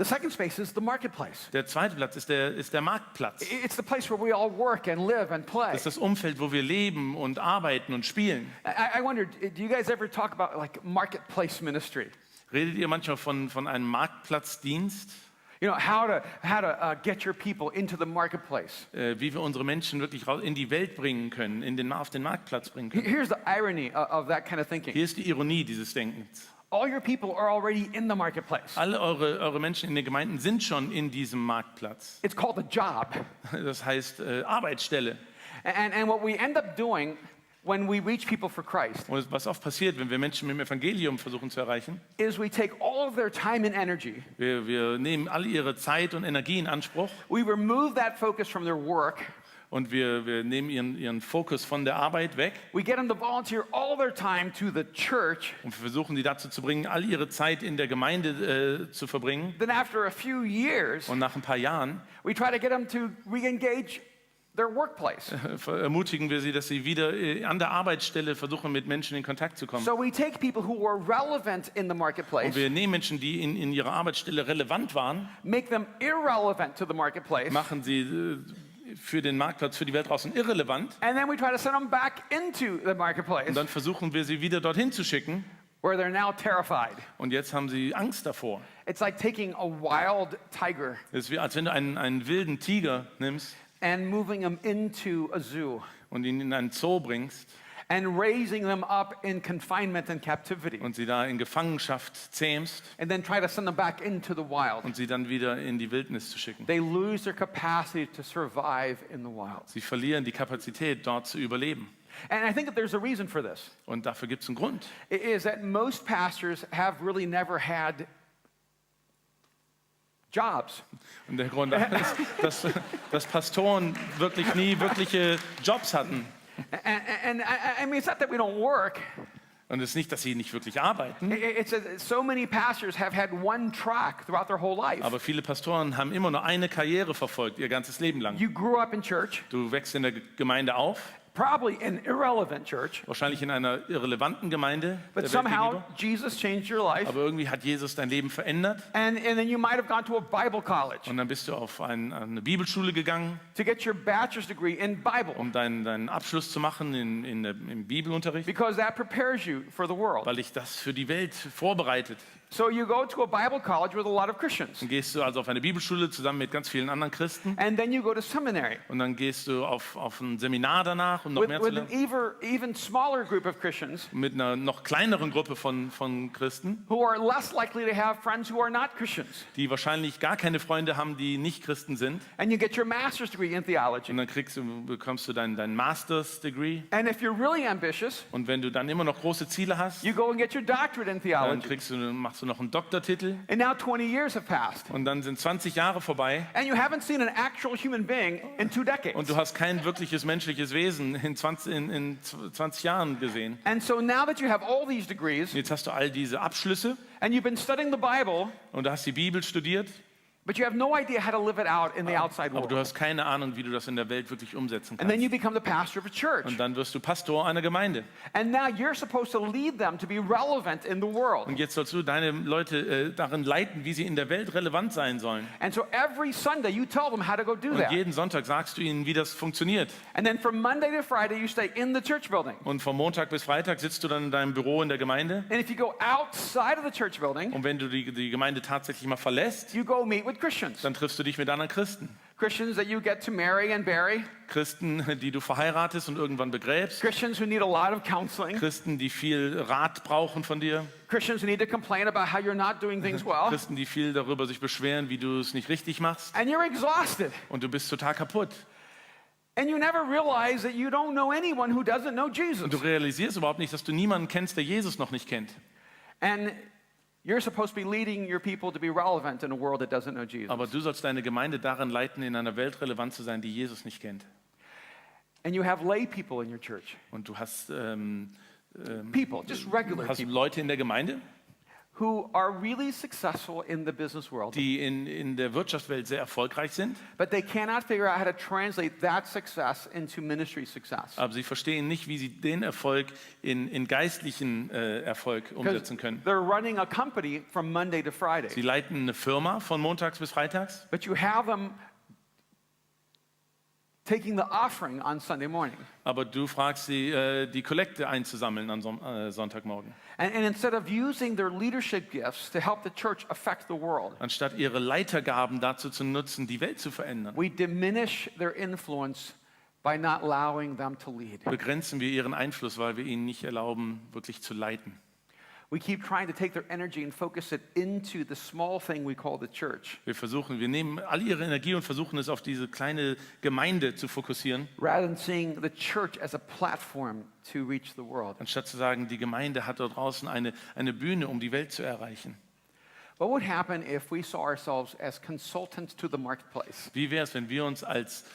The second space is the marketplace. Der zweite Platz ist der Marktplatz. It's the place where we all work and live and play. Das ist das Umfeld, wo wir leben und arbeiten und spielen. I wondered, do you guys ever talk about like marketplace ministry? Redet ihr manchmal von einem Marktplatzdienst? You know, how to get your people into the marketplace. Wie wir unsere Menschen wirklich in die Welt bringen können, auf den Marktplatz bringen können. Here's the irony of that kind of thinking. Hier ist die Ironie dieses Denkens. All your people are already in the marketplace. Alle eure Menschen in den Gemeinden sind schon in diesem Marktplatz. It's called a job. Das heißt Arbeitsstelle. And what we end up doing when we reach people for Christ Und was oft passiert, wenn wir Menschen mit dem Evangelium versuchen zu erreichen, is we take all of their time and energy. wir nehmen all ihre Zeit und Energie in Anspruch We remove that focus from their work. und wir nehmen ihren Fokus von der Arbeit weg We get them to volunteer all their time to the church. und versuchen sie dazu zu bringen, all ihre Zeit in der Gemeinde zu verbringen. Then after a few years, Und nach ein paar Jahren we try to get them to re-engage their workplace. ermutigen wir sie, dass sie wieder an der Arbeitsstelle versuchen, mit Menschen in Kontakt zu kommen. So we take people who were relevant in the Und marketplace, wir nehmen Menschen, die in ihrer Arbeitsstelle relevant waren, make them irrelevant to the marketplace, machen sie für den Marktplatz, für die Welt draußen irrelevant. and then we try to send them back into the marketplace Und dann versuchen wir sie wieder dorthin zu schicken. where they're now terrified. Und jetzt haben sie Angst davor. It's like taking a wild tiger Es ist wie, als wenn du einen wilden Tiger nimmst and moving them into a zoo und ihn in einen Zoo bringst and raising them up in confinement and captivity, und sie da in Gefangenschaft zähmst and then try to send them back into the wild. und sie dann wieder in die Wildnis zu schicken. They lose their capacity to survive in the wild. Sie verlieren die Kapazität, dort zu überleben. And I think that there's a reason for this. Und dafür gibt es einen Grund. It is that most pastors have really never had jobs. Und der Grund ist, dass Pastoren wirklich nie wirkliche Jobs hatten. And I mean, it's not that we don't work. Und es ist nicht, dass sie nicht wirklich arbeiten, It's that so many pastors have had one track throughout their whole life. aber viele Pastoren haben immer nur eine Karriere verfolgt, ihr ganzes Leben lang. You grew up in church, Du wächst in der Gemeinde auf, probably an irrelevant church, wahrscheinlich in einer irrelevanten Gemeinde, but der Welt somehow gegenüber. Jesus changed your life. Aber irgendwie hat Jesus dein Leben verändert. And then you might have gone to a Bible college Und dann bist du auf eine Bibelschule gegangen, to get your bachelor's degree in Bible, um deinen Abschluss zu machen im Bibelunterricht, because that prepares you for the world. weil dich das für die Welt vorbereitet. So you go to a Bible college with a lot of Christians, Dann gehst du also auf eine Bibelschule zusammen mit ganz vielen anderen Christen. and then you go to seminary Und dann gehst du auf ein Seminar danach, um noch mehr zu with an lernen. even smaller group of Christians Mit einer noch kleineren Gruppe von Christen, who are less likely to have friends who are not Christians. die wahrscheinlich gar keine Freunde haben, die nicht Christen sind. And you get your master's degree in theology. Und dann bekommst du dein Master's Degree. And if you're really ambitious, Und wenn du dann immer noch große Ziele hast, you go and get your doctorate in dann theology. machst du noch einen Doktortitel. And now 20 years have passed. Und dann sind 20 Jahre vorbei. And you haven't seen an actual human being in 2 decades. Und du hast kein wirkliches menschliches Wesen in 20 Jahren gesehen. And so now that you have all these degrees, Jetzt hast du all diese Abschlüsse and you've been studying the Bible, und du hast die Bibel studiert, but you have no idea how to live it out in the outside aber du world. hast keine Ahnung, wie du das in der Welt wirklich umsetzen And then kannst. you become the pastor of a church. Und dann wirst du Pastor einer Gemeinde. And now you're supposed to lead them to be relevant in the world. Und jetzt sollst du deine Leute darin leiten, wie sie in der Welt relevant sein sollen. And so every Sunday you tell them how to go do Und that. jeden Sonntag sagst du ihnen, wie das funktioniert. And then from Monday to Friday you stay in the church building. Und von Montag bis Freitag sitzt du dann in deinem Büro in der Gemeinde. And if you go outside of the church building, Und wenn du die Gemeinde tatsächlich mal verlässt, you go meet with Christians. dann triffst du dich mit anderen Christen. Christians that you get to marry and bury. Christen, die du verheiratest und irgendwann begräbst. Christians who need a lot of counseling. Christen, die viel Rat brauchen von dir. Christians who need to complain about how you're not doing things well. Christen, die viel darüber sich beschweren, wie du es nicht richtig machst. And you're exhausted. Und du bist total kaputt. And you never realize that you don't know anyone who doesn't know Jesus. Und du realisierst überhaupt nicht, dass du niemanden kennst, der Jesus noch nicht kennt. And you're supposed to be leading your people to be relevant in a world that doesn't know Jesus. Aber du sollst deine Gemeinde darin leiten, in einer Welt relevant zu sein, die Jesus nicht kennt. And you have lay people in your church. Und du hast People, just regular people, Leute in der Gemeinde, who are really successful in the business world, die in der Wirtschaftswelt sehr erfolgreich sind, but they cannot figure out how to translate that success into ministry success. aber sie verstehen nicht, wie sie den Erfolg in geistlichen Erfolg umsetzen können. They're running a company from Monday to Friday, Sie leiten eine Firma von montags bis freitags, but you have them taking the offering on Sunday morning. aber du fragst sie, die Kollekte einzusammeln am Sonntagmorgen. And instead of using their leadership gifts to help the church affect the world, Anstatt ihre Leitergaben dazu zu nutzen, die Welt zu verändern, we diminish their influence by not allowing them to lead. begrenzen wir ihren Einfluss, weil wir ihnen nicht erlauben, wirklich zu leiten. We keep trying to take their energy and focus it into the small thing we call the church, Wir nehmen all ihre Energie und versuchen es auf diese kleine Gemeinde zu fokussieren, rather than seeing the church as a platform to reach the world. anstatt zu sagen, die Gemeinde hat dort draußen eine Bühne, um die Welt zu erreichen. What would happen if we saw ourselves as consultants to the marketplace? Wie wäre es, wenn wir uns als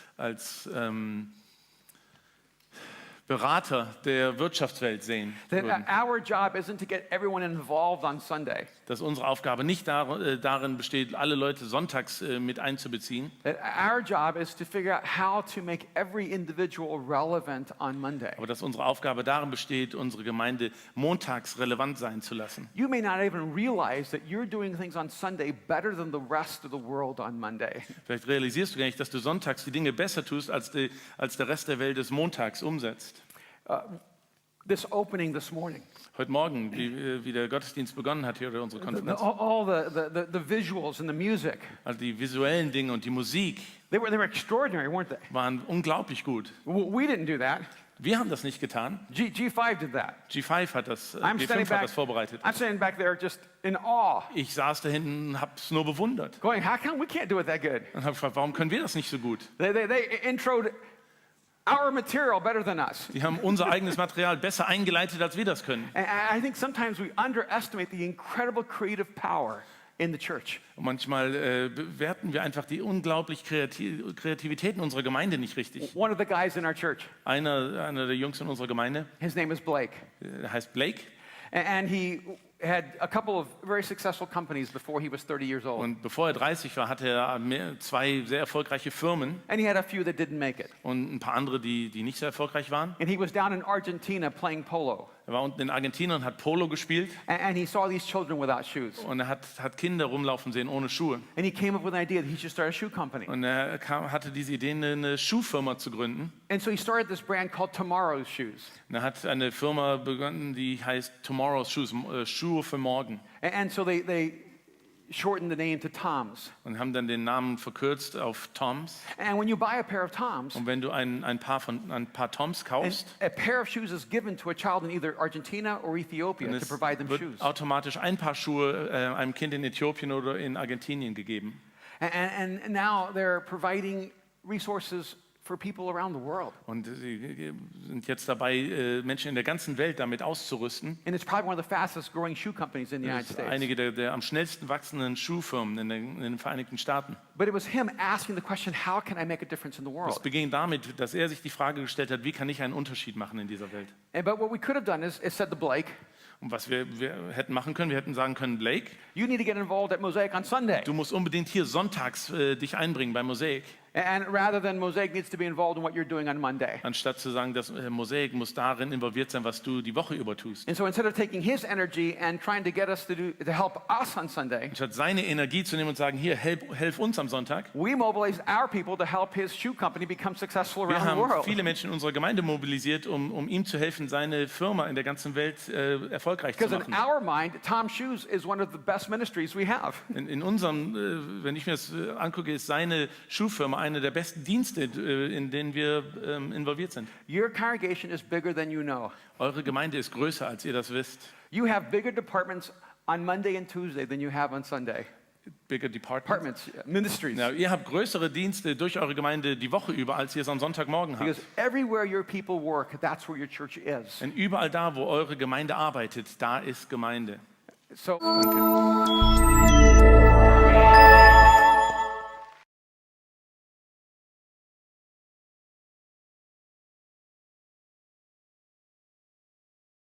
Berater der Wirtschaftswelt sehen That würden? our job isn't to get everyone involved on Sunday. Dass unsere Aufgabe nicht darin besteht, alle Leute sonntags mit einzubeziehen, That our job is to figure out how to make every individual relevant on Monday. aber dass unsere Aufgabe darin besteht, unsere Gemeinde montags relevant sein zu lassen. You may not even realize that you're doing things on Sunday better than the rest of the world on Monday. Vielleicht realisierst du gar nicht, dass du sonntags die Dinge besser tust, als der Rest der Welt es montags umsetzt. This opening this morning, Heute Morgen, wie der Gottesdienst begonnen hat hier oder unsere Konferenz, all the visuals and the music, also die visuellen Dinge und die Musik they were extraordinary, weren't they? waren unglaublich gut. We didn't do that. Wir haben das nicht getan. G5 did that. G5 hat das, I'm standing G5 hat back. das vorbereitet. I'm standing back there just in awe, Ich saß da hinten und habe es nur bewundert going, how come we can't do it that good? und habe gefragt, warum können wir das nicht so gut? They introed our material better than us. Die haben unser eigenes Material besser eingeleitet, als wir das können. And I think sometimes we underestimate the incredible creative power in the church. Und manchmal bewerten wir einfach die unglaubliche Kreativität in unserer Gemeinde nicht richtig. One of the guys in our church, Einer der Jungs in unserer Gemeinde, his name is Blake, heißt Blake. and he had a couple of very successful companies before he was 30 years old. Und bevor er 30 war, hatte er zwei sehr erfolgreiche Firmen And he had a few that didn't make it. und ein paar andere, die nicht sehr erfolgreich waren. And he was down in Argentina playing polo. Er war unten in Argentinien und hat Polo gespielt And he saw these children without shoes. und er hat Kinder rumlaufen sehen ohne Schuhe. And he came up with an idea that he should start a shoe company. Und er hatte diese Idee, eine Schuhfirma zu gründen. And so he started this brand called Tomorrow's Shoes. Und er hat eine Firma begonnen, die heißt Tomorrow's Shoes, Schuhe für morgen. And so they shortened the name to Tom's. Und haben dann den Namen verkürzt auf Toms. And when you buy a pair of Tom's, Und wenn du ein paar Toms kaufst, a pair of shoes is given to a child in either Argentina or Ethiopia dann to provide them wird shoes. automatisch ein Paar Schuhe einem Kind in Äthiopien oder in Argentinien gegeben. And now they're providing resources for people around the world. Und sie sind jetzt dabei, Menschen in der ganzen Welt damit auszurüsten. And it's probably one of the fastest growing shoe companies in the United Das ist States. einige der am schnellsten wachsenden Schuhfirmen in den Vereinigten Staaten. But it was him asking the question, how can I make a difference in the Es world? beginnt damit, dass er sich die Frage gestellt hat, wie kann ich einen Unterschied machen in dieser Welt? But what we could have done is said to Blake, Und was wir hätten machen können, wir hätten sagen können, Blake, you need to get involved at Mosaic on Sunday. du musst unbedingt hier sonntags dich einbringen bei Mosaik. And rather than Mosaic needs to be involved in what you're doing on Monday. Anstatt zu sagen, dass Mosaik muss darin involviert sein, was du die Woche über tust. And so instead of taking his energy and trying to get us to help us on Sunday, Anstatt seine Energie zu nehmen und sagen, hier, helf uns am Sonntag. we mobilized our people to help his shoe company become successful Wir around the haben world. viele Menschen in unserer Gemeinde mobilisiert, um ihm zu helfen, seine Firma in der ganzen Welt erfolgreich zu Because in machen. our mind, Tom's Shoes is one of the best ministries we have. In unserem, wenn ich mir das angucke, ist seine Schuhfirma eine der besten Dienste, in denen wir involviert sind. Your congregation is bigger than you know. Eure Gemeinde ist größer, als ihr das wisst. You have bigger departments on Monday and Tuesday than you have on Sunday. Bigger Departments. Departments, ministries. Ja, ihr habt größere Dienste durch eure Gemeinde die Woche über, als ihr es am Sonntagmorgen habt. Because everywhere your people work, that's where your church is. Denn überall da, wo eure Gemeinde arbeitet, da ist Gemeinde. So. Danke.